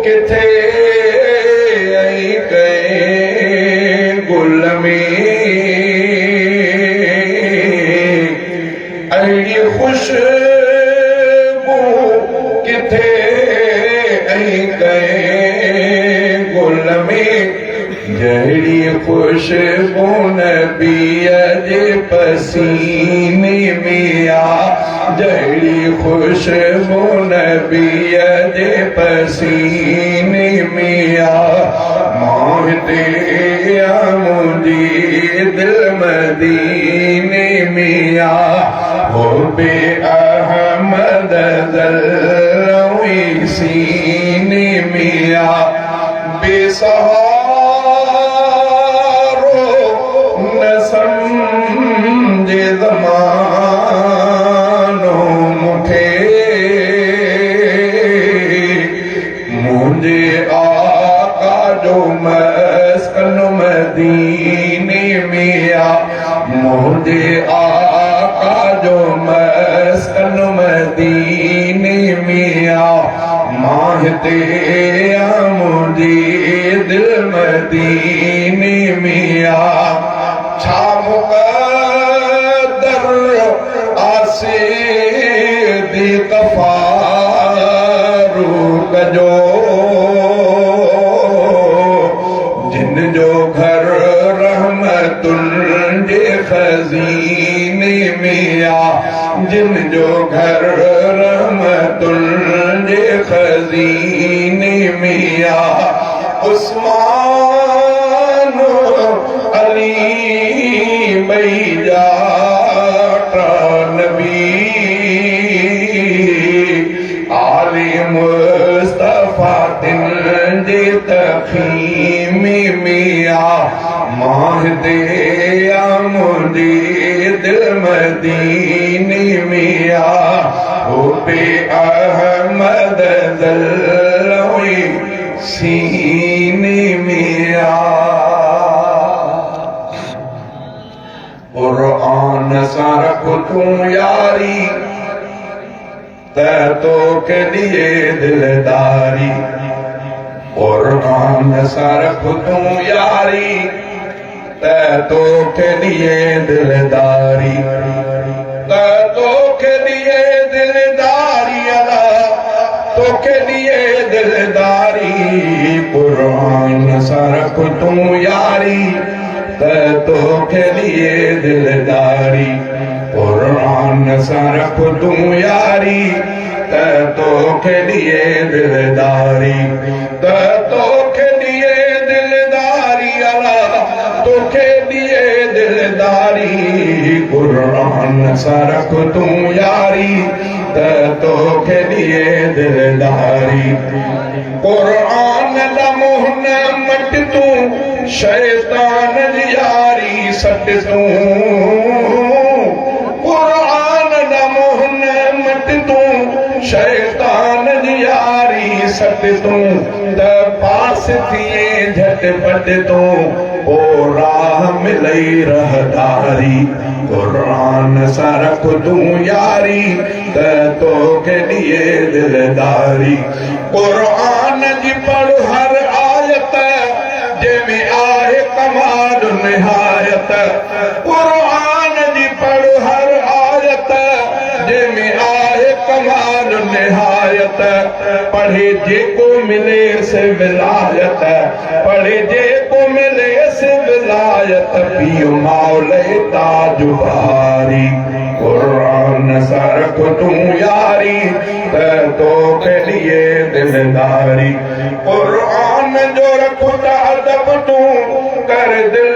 किथे आई कई गुल में अड़ी खुशबू किथे आई कई गुल में जड़ी खुशबू नबीअ जे पसीने में आ जड़ी खुशबू नबीअ जे पसीने में आ मोहते मुंहिंजी दिल मदीने में आ हो बे अहमद ज़ल्लोई सीने में आ बेसहारो न समझे ज़मानो मुखे मुझे आका जो मस्कन मदीने में आ मुझे आका जो मस्कन मदीने में आ माहते मुझे दिल मदीने में आ छा मुक़द्दर आसे दी कफ़ारू कजो जिन जो घर रहमतुल जे खज़ीने में आ जिन जो घर रहमतुल जे खज़ीने में आ उस्मान अली बई जाटा नबी आले मुस्तफा तिन जे तखीमे में आ माहदे मुंहिंजी दिल मदीने में आ हो पे अहमद ज़ल्लोई सीने में आ कुरान सां रख तूं यारी त तोखे ॾिए दिलदारी कुरान सां रख तूं यारी त तोखे ॾिए दिलदारी त तोखे ॾिए दिलदारी अला तोखे ॾिए दिलदारी कुरान सां रख तूं यारी त तोखे ॾिए दिलदारी कुरान सां रख तूं यारी त तोखे ॾिए दिलदारी त तोखे ॾिए दिलदारी अला तोखे ॾिए दिलदारी कुरान सां रख तूं यारी त तोखे ॾिए दिलदारी कुरान ला मोहन मट तूं शैतान जी यारी सट तूं कुरान ला मोहन मट तूं शैतान जी यारी सट तूं त पास थिए झटपट तूं ओ राह मिलई रहदारी कुरान सां रख तूं यारी त तोखे ॾिए दिलदारी कुरान जी पढ़ हर आयत जंहिंमें आहे कमाल निहायत कुरान जी पढ़ हर आयत जंहिंमें आहे कमाल निहायत पढ़े जेको मिले से विलायत पढ़े जेको मिले से विलायत पियो मौले ताज बहारी कुरान सां रख तूं यारी त तोखे ॾिए दिलदारी कुरान जो रख त अदब तूं कर दिल